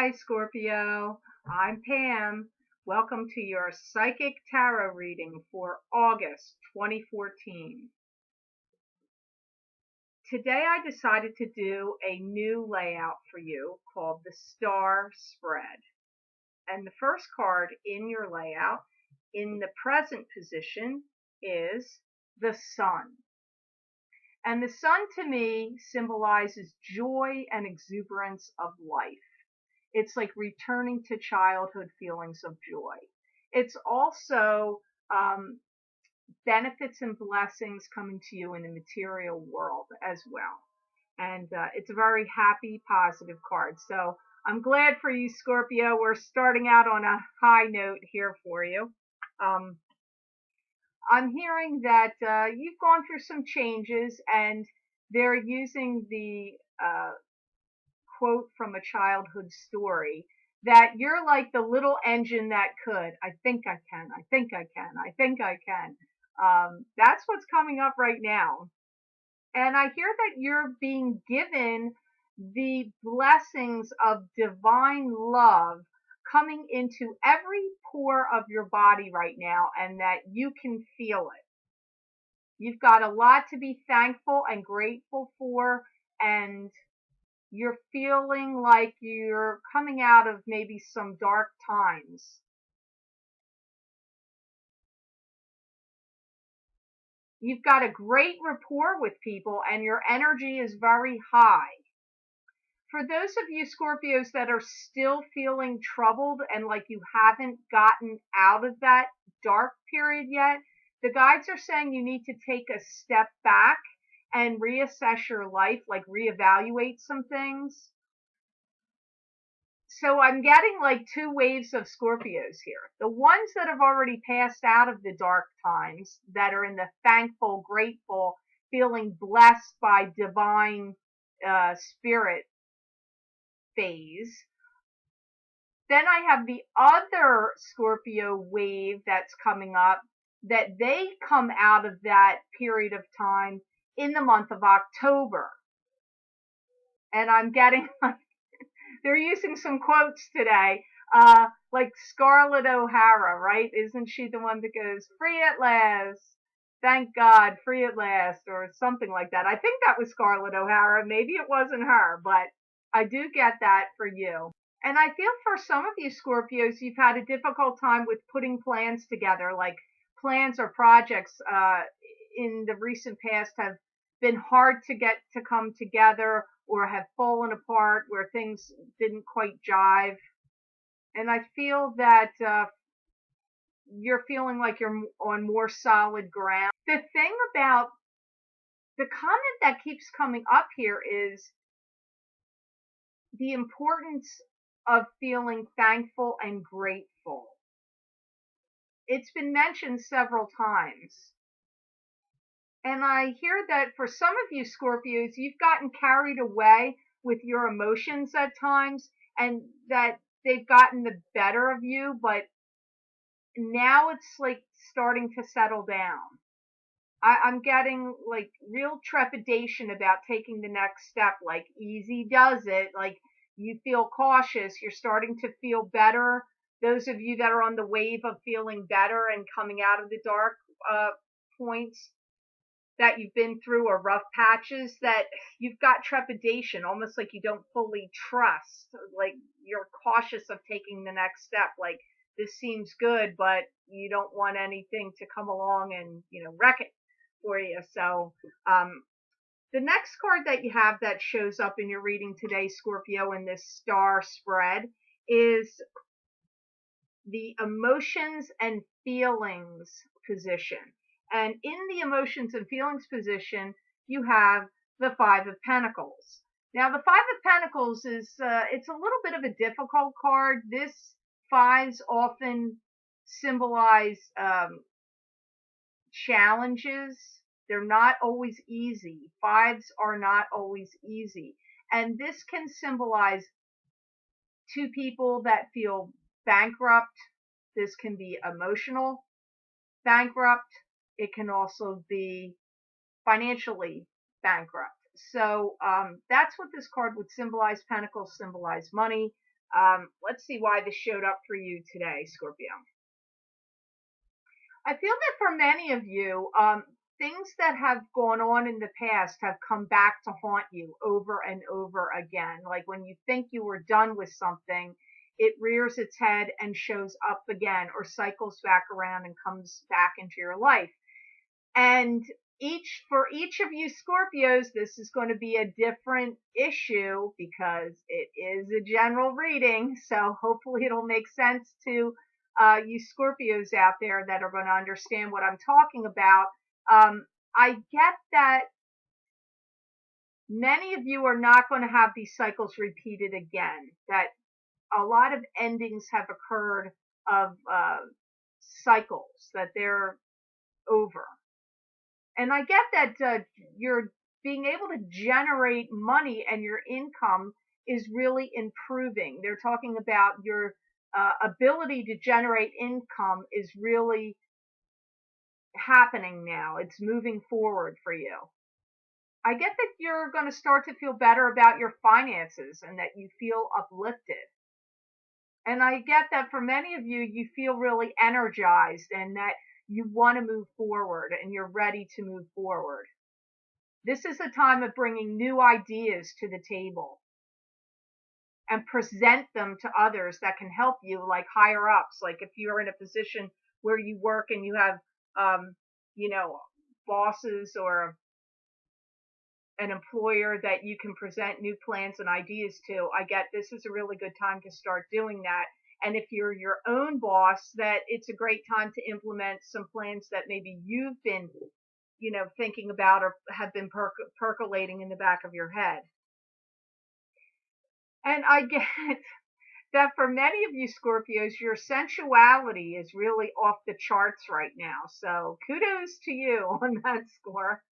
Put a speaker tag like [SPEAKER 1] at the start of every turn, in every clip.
[SPEAKER 1] Hi, Scorpio. I'm Pam. Welcome to your psychic tarot reading for August 2014. Today I decided to do a new layout for you called the Star Spread. And the first card in your layout in the present position is the Sun. And the Sun to me symbolizes joy and exuberance of life. It's like returning to childhood feelings of joy. It's also benefits and blessings coming to you in the material world as well. And it's a very happy, positive card. So I'm glad for you, Scorpio. We're starting out on a high note here for you. I'm hearing that you've gone through some changes and they're using the quote from a childhood story that you're like the little engine that could. I think I can. I think I can. I think I can. That's what's coming up right now. And I hear that you're being given the blessings of divine love coming into every pore of your body right now, and that you can feel it. You've got a lot to be thankful and grateful for, and you're feeling like you're coming out of maybe some dark times. You've got a great rapport with people and your energy is very high. For those of you Scorpios that are still feeling troubled and like you haven't gotten out of that dark period yet, the guides are saying you need to take a step back and reassess your life, like reevaluate some things. So I'm getting like two waves of Scorpios here. The ones that have already passed out of the dark times, that are in the thankful, grateful, feeling blessed by divine spirit phase. Then I have the other Scorpio wave that's coming up, that they come out of that period of time in the month of October. And I'm getting like, they're using some quotes today, like Scarlett O'Hara, right? Isn't she the one that goes, free at last, thank God, free at last, or something like that? I think that was Scarlett O'Hara. Maybe it wasn't her, but I do get that for you. And I feel for some of you Scorpios, you've had a difficult time with putting plans together, like plans or projects in the recent past have been hard to get to come together or have fallen apart where things didn't quite jive. And I feel that you're feeling like you're on more solid ground. The thing about the comment that keeps coming up here is the importance of feeling thankful and grateful. It's been mentioned several times. And I hear that for some of you Scorpios, you've gotten carried away with your emotions at times, and that they've gotten the better of you, but now it's like starting to settle down. I'm getting like real trepidation about taking the next step, like easy does it, like you feel cautious, you're starting to feel better. Those of you that are on the wave of feeling better and coming out of the dark points that you've been through, or rough patches, that you've got trepidation, almost like you don't fully trust, like you're cautious of taking the next step, like this seems good, but you don't want anything to come along and, wreck it for you. So, the next card that you have that shows up in your reading today, Scorpio, in this star spread is the emotions and feelings position. And in the emotions and feelings position, you have the Five of Pentacles. Now, the Five of Pentacles is, it's a little bit of a difficult card. This fives often symbolize challenges. They're not always easy. Fives are not always easy. And this can symbolize two people that feel bankrupt. This can be emotional bankrupt. It can also be financially bankrupt. So that's what this card would symbolize. Pentacles symbolize money. Let's see why this showed up for you today, Scorpio. I feel that for many of you, things that have gone on in the past have come back to haunt you over and over again. Like when you think you were done with something, it rears its head and shows up again or cycles back around and comes back into your life. And for each of you Scorpios, this is going to be a different issue because it is a general reading. So hopefully it'll make sense to you Scorpios out there that are going to understand what I'm talking about. I get that many of you are not going to have these cycles repeated again, that a lot of endings have occurred of cycles, that they're over. And I get that you're being able to generate money and your income is really improving. They're talking about your ability to generate income is really happening now. It's moving forward for you. I get that you're going to start to feel better about your finances and that you feel uplifted. And I get that for many of you, you feel really energized and that you want to move forward and you're ready to move forward. This is a time of bringing new ideas to the table and present them to others that can help you, like higher ups. Like if you're in a position where you work and you have, bosses or an employer that you can present new plans and ideas to, I get this is a really good time to start doing that. And if you're your own boss, that it's a great time to implement some plans that maybe you've been, thinking about or have been percolating in the back of your head. And I get that for many of you Scorpios, your sensuality is really off the charts right now. So kudos to you on that score.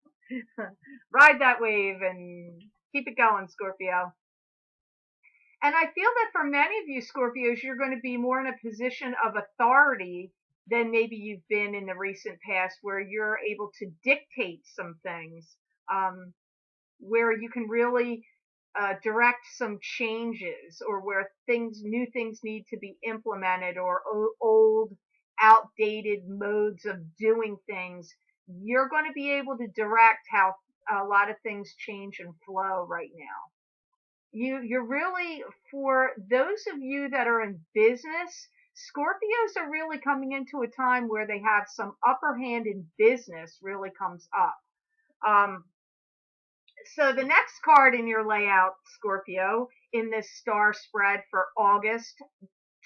[SPEAKER 1] Ride that wave and keep it going, Scorpio. And I feel that for many of you Scorpios, you're going to be more in a position of authority than maybe you've been in the recent past, where you're able to dictate some things, where you can really direct some changes, or where new things need to be implemented, or old, outdated modes of doing things. You're going to be able to direct how a lot of things change and flow right now. You're really, for those of you that are in business, Scorpios are really coming into a time where they have some upper hand in business really comes up. So the next card in your layout, Scorpio, in this star spread for August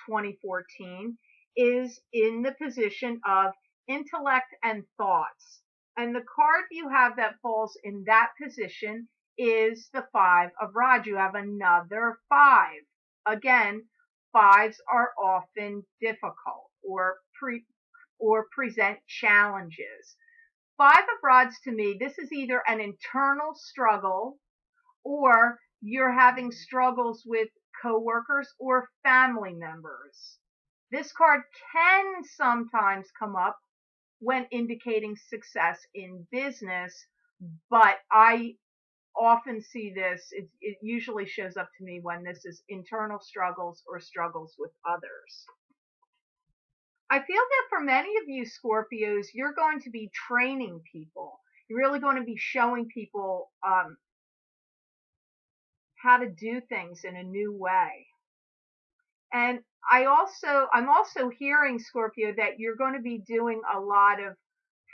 [SPEAKER 1] 2014 is in the position of intellect and thoughts. And the card you have that falls in that position is the Five of Rods. You have another five. Again, fives are often difficult or present challenges. Five of Rods to me, this is either an internal struggle or you're having struggles with coworkers or family members. This card can sometimes come up when indicating success in business, but I often see this, it usually shows up to me when this is internal struggles or struggles with others. I feel that for many of you Scorpios, you're going to be training people. You're really going to be showing people how to do things in a new way. And I'm also hearing, Scorpio, that you're going to be doing a lot of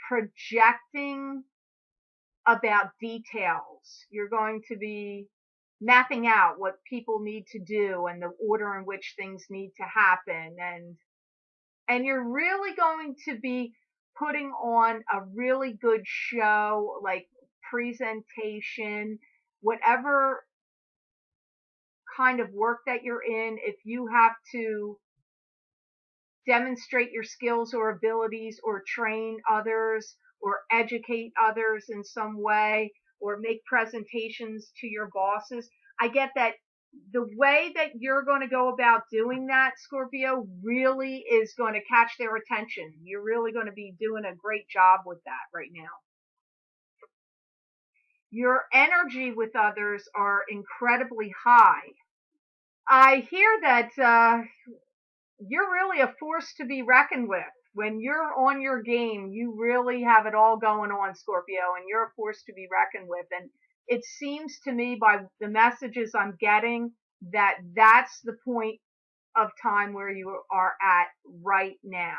[SPEAKER 1] projecting about details. You're going to be mapping out what people need to do and the order in which things need to happen. And you're really going to be putting on a really good show, like presentation, whatever kind of work that you're in. If you have to demonstrate your skills or abilities or train others or educate others in some way or make presentations to your bosses, I get that the way that you're going to go about doing that, Scorpio, really is going to catch their attention. You're really going to be doing a great job with that right now. Your energy with others are incredibly high. I hear that you're really a force to be reckoned with. When you're on your game, you really have it all going on, Scorpio, and you're a force to be reckoned with. And it seems to me by the messages I'm getting that that's the point of time where you are at right now.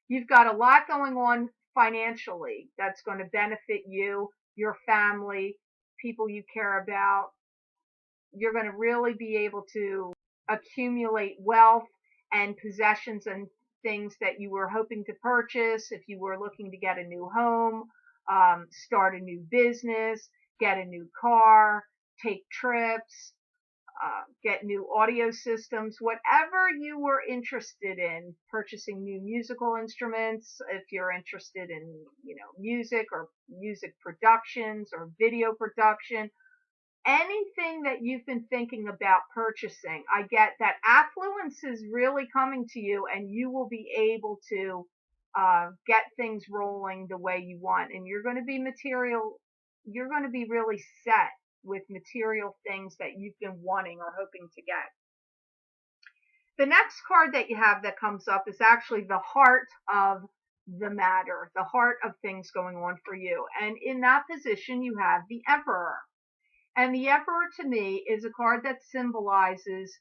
[SPEAKER 1] You've got a lot going on financially that's going to benefit you, your family, people you care about. You're going to really be able to accumulate wealth and possessions and things that you were hoping to purchase if you were looking to get a new home, start a new business, get a new car, take trips, get new audio systems, whatever you were interested in, purchasing new musical instruments, if you're interested in, music or music productions or video production, anything that you've been thinking about purchasing, I get that affluence is really coming to you and you will be able to get things rolling the way you want. And you're going to be you're going to be really set with material things that you've been wanting or hoping to get. The next card that you have that comes up is actually the heart of the matter, the heart of things going on for you. And in that position, you have the Emperor. And the Emperor to me is a card that symbolizes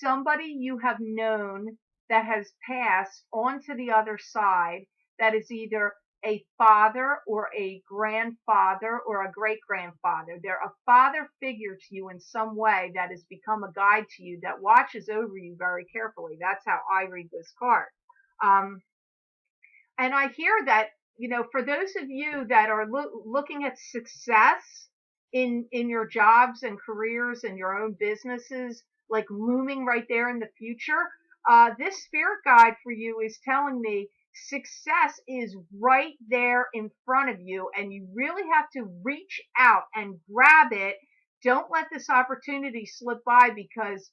[SPEAKER 1] somebody you have known that has passed on to the other side, that is either a father or a grandfather or a great grandfather. They're a father figure to you in some way that has become a guide to you that watches over you very carefully. That's how I read this card. Um, and I hear that, for those of you that are looking at success in your jobs and careers and your own businesses, like looming right there in the future, this spirit guide for you is telling me success is right there in front of you, and you really have to reach out and grab it. Don't let this opportunity slip by, because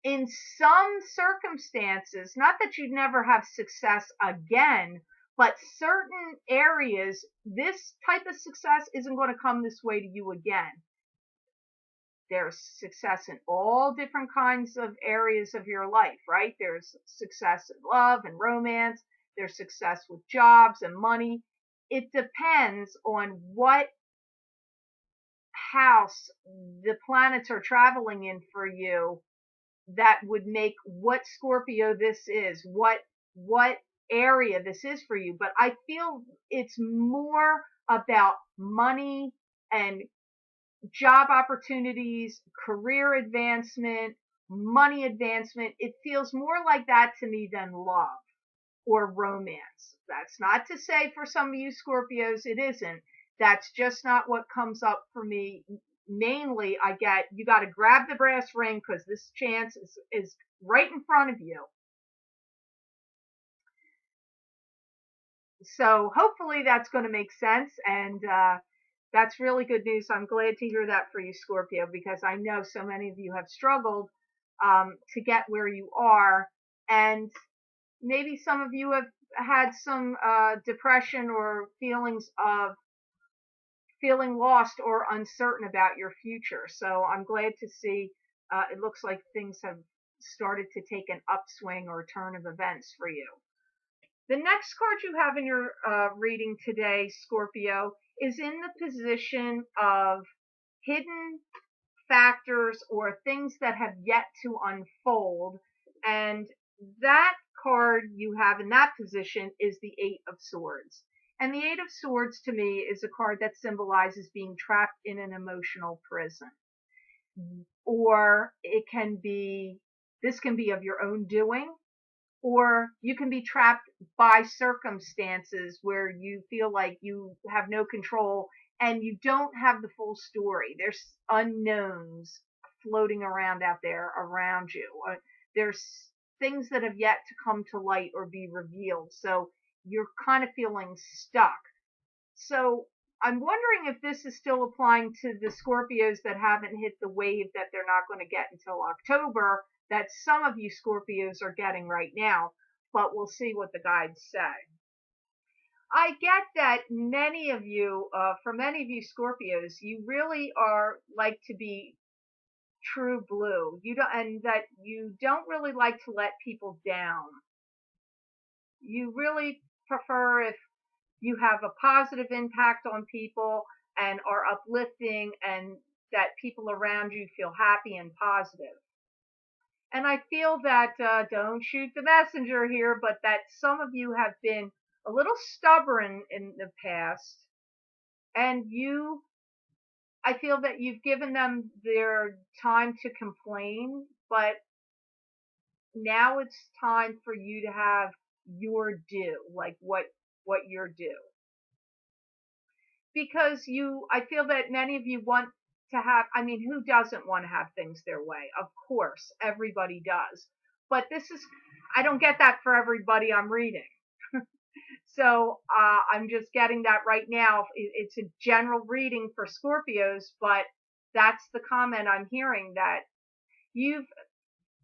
[SPEAKER 1] in some circumstances, not that you'd never have success again, but certain areas, this type of success isn't going to come this way to you again. There's success in all different kinds of areas of your life, right? There's success in love and romance. There's success with jobs and money. It depends on what house the planets are traveling in for you that would make what Scorpio this is, what area this is for you. But I feel it's more about money and job opportunities, career advancement, money advancement. It feels more like that to me than love or romance. That's not to say for some of you Scorpios it isn't. That's just not what comes up for me. Mainly, I get you got to grab the brass ring because this chance is right in front of you. So hopefully that's going to make sense, and that's really good news. I'm glad to hear that for you, Scorpio, because I know so many of you have struggled to get where you are, and maybe some of you have had some depression or feelings of feeling lost or uncertain about your future. So I'm glad to see it looks like things have started to take an upswing or turn of events for you. The next card you have in your reading today, Scorpio, is in the position of hidden factors or things that have yet to unfold. And that card you have in that position is the Eight of Swords. And the Eight of Swords to me is a card that symbolizes being trapped in an emotional prison. Or this can be of your own doing, or you can be trapped by circumstances where you feel like you have no control and you don't have the full story. There's unknowns floating around out there around you. There's things that have yet to come to light or be revealed. So you're kind of feeling stuck. So I'm wondering if this is still applying to the Scorpios that haven't hit the wave that they're not going to get until October, that some of you Scorpios are getting right now, but we'll see what the guides say. I get that many of you, for many of you Scorpios, you really are like to be true blue. You don't, and that you don't really like to let people down. You really prefer if you have a positive impact on people and are uplifting, and that people around you feel happy and positive. And I feel that, don't shoot the messenger here, but that some of you have been a little stubborn in the past, and I feel that you've given them their time to complain, but now it's time for you to have your due, like what you're due. Because I feel that many of you want to have, I mean, who doesn't want to have things their way? Of course, everybody does. But I don't get that for everybody I'm reading. So I'm just getting that right now. It's a general reading for Scorpios, but that's the comment I'm hearing, that you've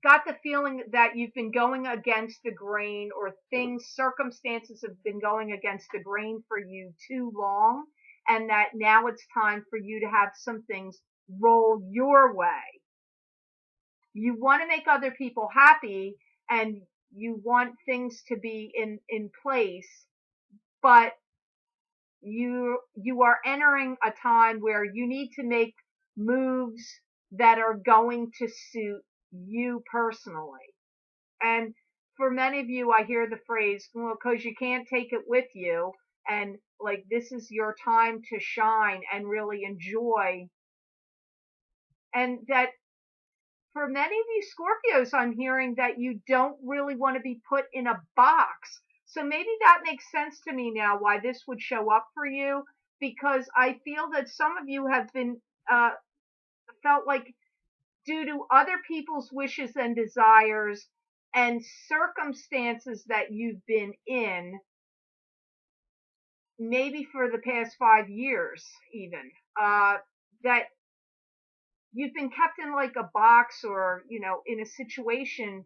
[SPEAKER 1] got the feeling that you've been going against the grain, or circumstances have been going against the grain for you too long, and that now it's time for you to have some things roll your way. You want to make other people happy, and you want things to be in place, but you are entering a time where you need to make moves that are going to suit you personally. And for many of you, I hear the phrase, well, because you can't take it with you, and like this is your time to shine and really enjoy. And that for many of you Scorpios, I'm hearing that you don't really want to be put in a box. So maybe that makes sense to me now why this would show up for you, because I feel that some of you have been felt like, due to other people's wishes and desires and circumstances that you've been in, maybe for the past 5 years even, that you've been kept in like a box, or, in a situation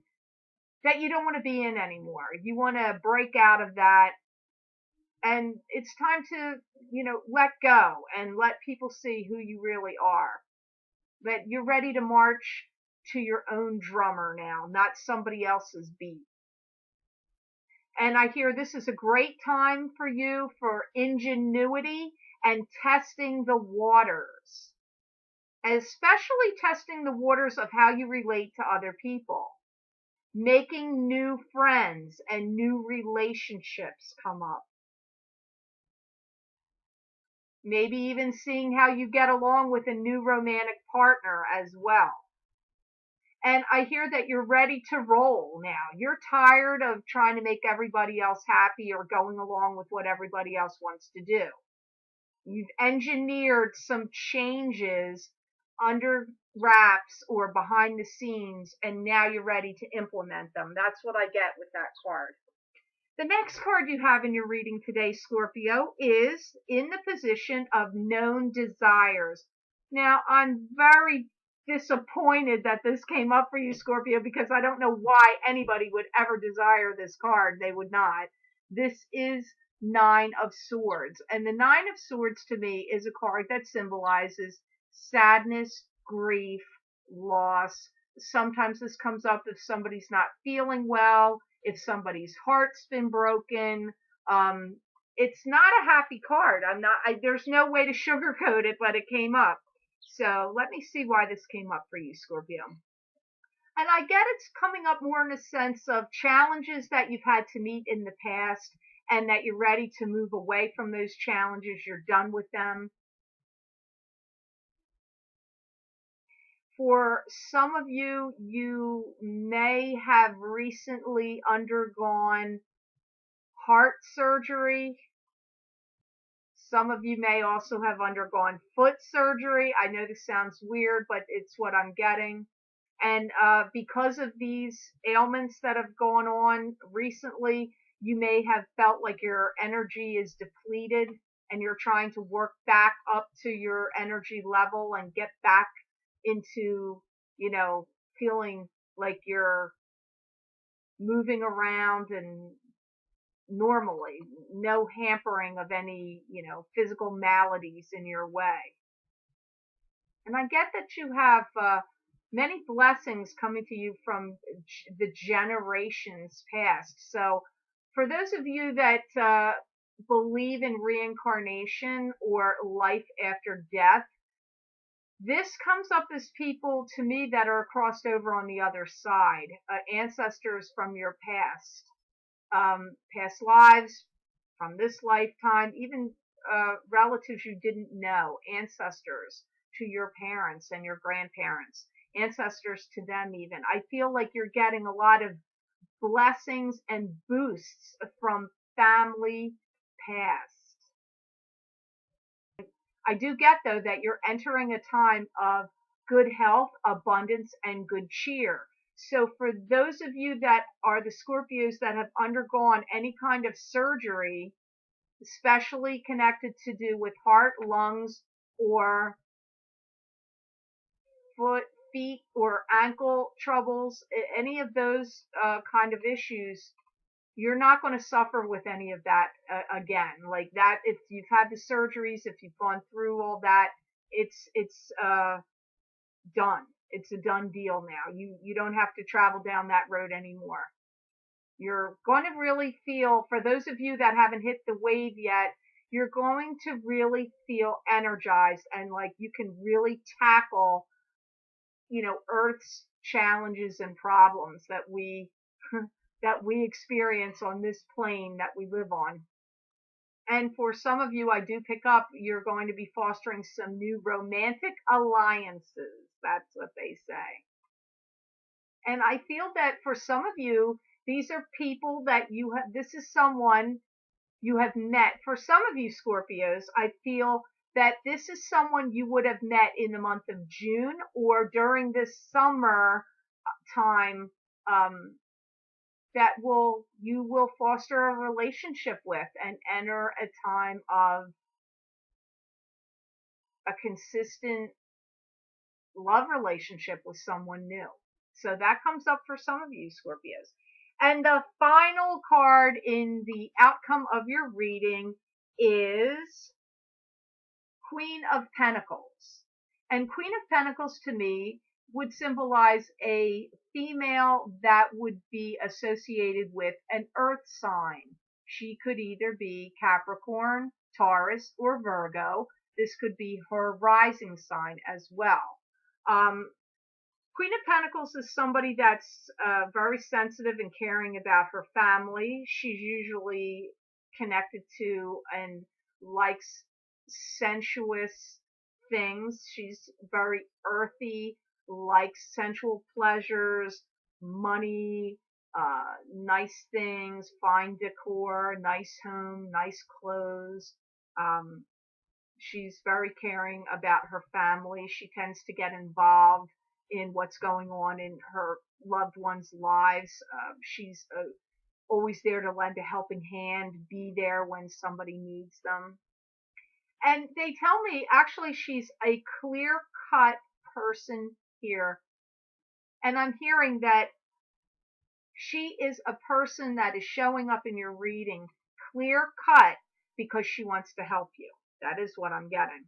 [SPEAKER 1] that you don't want to be in anymore. You want to break out of that. And it's time to, let go and let people see who you really are. That you're ready to march to your own drummer now, not somebody else's beat. And I hear this is a great time for you for ingenuity and testing the waters, especially testing the waters of how you relate to other people, making new friends and new relationships come up. Maybe even seeing how you get along with a new romantic partner as well. And I hear that you're ready to roll now. You're tired of trying to make everybody else happy or going along with what everybody else wants to do. You've engineered some changes under wraps or behind the scenes, and now you're ready to implement them. That's what I get with that card. The next card you have in your reading today, Scorpio, is in the position of known desires. Now, I'm very disappointed that this came up for you, Scorpio, because I don't know why anybody would ever desire this card. They would not. This is Nine of Swords. And the Nine of Swords to me is a card that symbolizes sadness, grief, loss. Sometimes this comes up if somebody's not feeling well, if somebody's heart's been broken. It's not a happy card. There's no way to sugarcoat it, but it came up. So let me see why this came up for you, Scorpio. And I get it's coming up more in a sense of challenges that you've had to meet in the past, and that you're ready to move away from those challenges. You're done with them. For some of you, you may have recently undergone heart surgery. Some of you may also have undergone foot surgery. I know this sounds weird, but it's what I'm getting. And because of these ailments that have gone on recently, you may have felt like your energy is depleted, and you're trying to work back up to your energy level and get back into, feeling like you're moving around and normally, no hampering of any, physical maladies in your way. And I get that you have many blessings coming to you from the generations past. So for those of you that believe in reincarnation or life after death, this comes up as people to me that are crossed over on the other side, ancestors from your past, past lives, from this lifetime, even relatives you didn't know, ancestors to your parents and your grandparents, ancestors to them even. I feel like you're getting a lot of blessings and boosts from family past. I do get, though, that you're entering a time of good health, abundance, and good cheer. So for those of you that are the Scorpios that have undergone any kind of surgery, especially connected to do with heart, lungs, or foot, feet, or ankle troubles, any of those kind of issues, you're not going to suffer with any of that again. Like that, if you've had the surgeries, if you've gone through all that, it's done. It's a done deal now. You don't have to travel down that road anymore. You're going to really feel, for those of you that haven't hit the wave yet, you're going to really feel energized and like you can really tackle, Earth's challenges and problems that we that we experience on this plane that we live on. And for some of you, I do pick up, you're going to be fostering some new romantic alliances. That's what they say. And I feel that for some of you, these are people that you have, this is someone you have met. For some of you Scorpios, I feel that this is someone you would have met in the month of June or during this summer time, that you will foster a relationship with and enter a time of a consistent love relationship with someone new. So that comes up for some of you Scorpios. And the final card in the outcome of your reading is Queen of Pentacles. And Queen of Pentacles to me would symbolize a female that would be associated with an earth sign. She could either be Capricorn, Taurus, or Virgo. This could be her rising sign as well. Queen of Pentacles is somebody that's very sensitive and caring about her family. She's usually connected to and likes sensuous things. She's very earthy, likes sensual pleasures, money, nice things, fine decor, nice home, nice clothes. She's very caring about her family. She tends to get involved in what's going on in her loved ones' lives. She's always there to lend a helping hand, be there when somebody needs them. And they tell me actually she's a clear-cut person here. And I'm hearing that she is a person that is showing up in your reading clear-cut because she wants to help you. That is what I'm getting.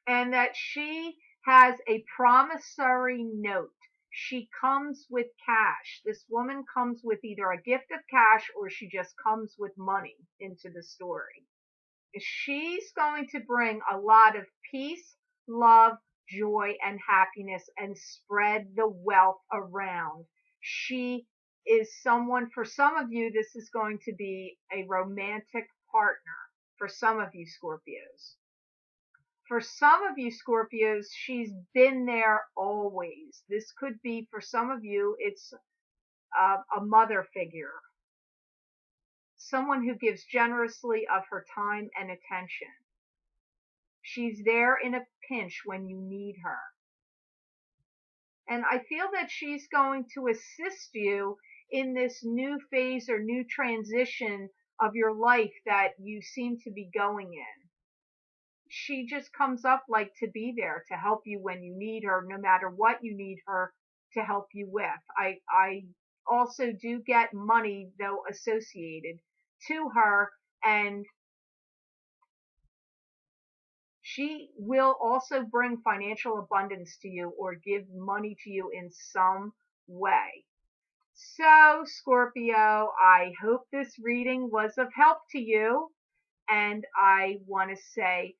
[SPEAKER 1] And that she has a promissory note. She comes with cash. This woman comes with either a gift of cash or she just comes with money into the story. She's going to bring a lot of peace, love, joy, and happiness and spread the wealth around. She is someone, for some of you, this is going to be a romantic partner. For some of you Scorpios. For some of you Scorpios, she's been there always. This could be, for some of you, it's a mother figure. Someone who gives generously of her time and attention. She's there in a pinch when you need her. And I feel that she's going to assist you in this new phase or new transition of your life that you seem to be going in. She just comes up like to be there to help you when you need her, no matter what you need her to help you with. I also do get money, though, associated to her, and she will also bring financial abundance to you or give money to you in some way. So, Scorpio, I hope this reading was of help to you. And I want to say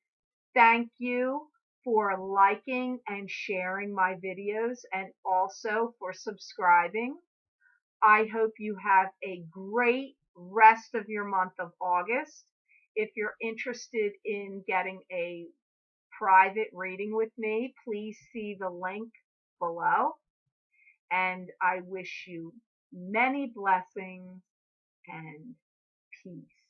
[SPEAKER 1] thank you for liking and sharing my videos and also for subscribing. I hope you have a great rest of your month of August. If you're interested in getting a private reading with me, please see the link below. And I wish you many blessings and peace.